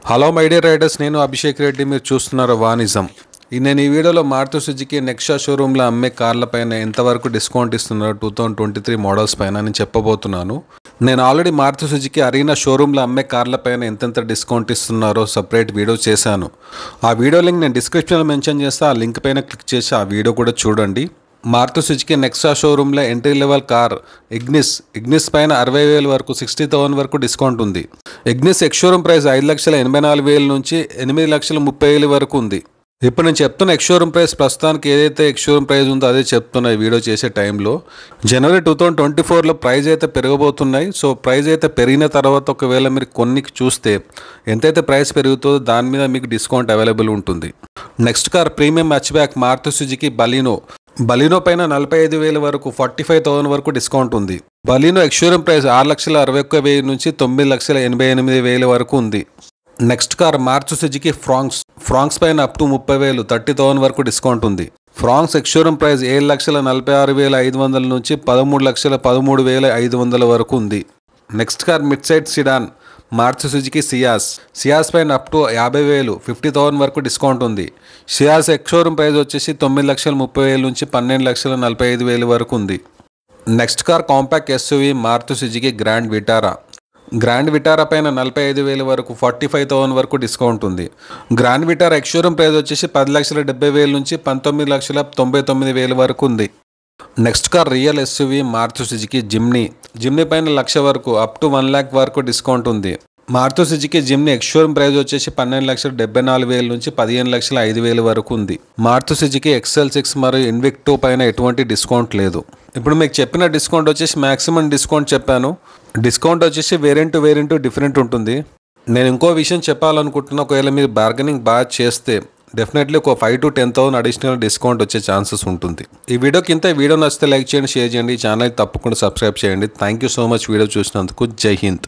Hello my dear riders, నేను అభిషేక్ రెడ్డి. మీరు చూస్తున్నారు వానిజం. నేను ఈ వీడియోలో మారుతి సుజుకి నెక్సా షోరూంలో అమ్మే కార్ల పైన ఎంతవరకు డిస్కౌంట్ ఇస్తున్నారు 2023 మోడల్స్ పైన అని చెప్పబోతున్నాను. నేను ఆల్రెడీ మారుతి సుజుకి అరీనా షోరూంలో అమ్మే కార్ల పైన ఎంతెంత డిస్కౌంట్ ఇస్తున్నారో సపరేట్ వీడియో చేశాను. ఆ వీడియో లింక్ నేను డిస్క్రిప్షన్లో మెన్షన్ చేస్తే ఆ లింక్ పైన క్లిక్ చేసి ఆ వీడియో కూడా చూడండి. మారుతి సుజుకి నెక్సా షోరూంలో ఎంట్రీ లెవెల్ కార్ ఇగ్నిస్ పైన 60,000 వరకు 60,000 వరకు డిస్కౌంట్ ఉంది. ఇగ్నిస్ ఎక్స్ షోరూమ్ ప్రైస్ 5,84,000 నుంచి 8,30,000 వరకు ఉంది. ఇప్పుడు నేను చెప్తున్న ఎక్స్ షోరూమ్ ప్రైస్ ప్రస్తుతానికి ఏదైతే ఎక్స్ షోరూమ్ ప్రైస్ ఉందో అదే చెప్తున్నా ఈ వీడియో చేసే టైంలో. జనవరి 2024లో ప్రైస్ అయితే పెరగబోతున్నాయి. సో ప్రైస్ అయితే పెరిగిన తర్వాత ఒకవేళ మీరు కొన్ని చూస్తే ఎంతైతే ప్రైస్ పెరుగుతుందో దాని మీద మీకు డిస్కౌంట్ అవైలబుల్ ఉంటుంది. Next car premium hatchback Maruti Suzuki Baleno పైన 45,000 వరకు 45,000 వరకు డిస్కౌంట్ ఉంది. బలినో ఎక్స్ షోరూమ్ ప్రైస్ 6,61,000 నుంచి 9,88,000 వరకు ఉంది. Next car Maruti Suzuki Fronx పైన అప్ టు 30,000 30,000 వరకు డిస్కౌంట్ ఉంది. ఫ్రాంక్స్ ఎక్స్ షోరూమ్ ప్రైస్ 7,46,500 నుంచి 13,13,500 వరకు ఉంది. Next car mid side sedan Maruti Suzuki Ciaz పైన అప్ టు 50,000 50,000 వరకు డిస్కౌంట్ ఉంది. సియాస్ ఎక్స్ షోరూమ్ ప్రైస్ వచ్చేసి 9,30,000 నుంచి 12,45,000 వరకు ఉంది. Next car compact SUV Maruti Suzuki Grand Vitara పైన 45,000 వరకు 45,000 వరకు డిస్కౌంట్ ఉంది. Grand Vitara ex showroom price వచ్చేసి 10,70,000 నుంచి 19,99,000 వరకు ఉంది. Next car real SUV Maruti Suzuki Jimny పైన 1,00,000 వరకు అప్ టు 1,00,000 వరకు డిస్కౌంట్ ఉంది. Maruti Suzuki Jimny ex showroom price వచ్చేసి 12,74,000 నుంచి 15,05,000 వరకు ఉంది. మారుతి సుజుకి XL6 మరియు ఇన్విక్టో పైన ఎటువంటి డిస్కౌంట్ లేదు. ఇప్పుడు మీకు చెప్పిన డిస్కౌంట్ వచ్చేసి మ్యాక్సిమం డిస్కౌంట్ చెప్పాను. డిస్కౌంట్ వచ్చేసి వేరియంట్ డిఫరెంట్ ఉంటుంది. నేను ఇంకో విషయం చెప్పాలనుకుంటున్నా, ఒకవేళ మీరు బార్గెనింగ్ బాగా చేస్తే డెఫినెట్లీ ఒక 5,000 to 10,000 అడిషనల్ డిస్కౌంట్ వచ్చే ఛాన్సెస్ ఉంటుంది. ఈ వీడియో నచ్చితే లైక్ చేయండి, షేర్ చేయండి, ఈ ఛానల్ తప్పకుండా సబ్స్క్రైబ్ చేయండి. Thank you so much video చూసినందుకు. జై హింద్.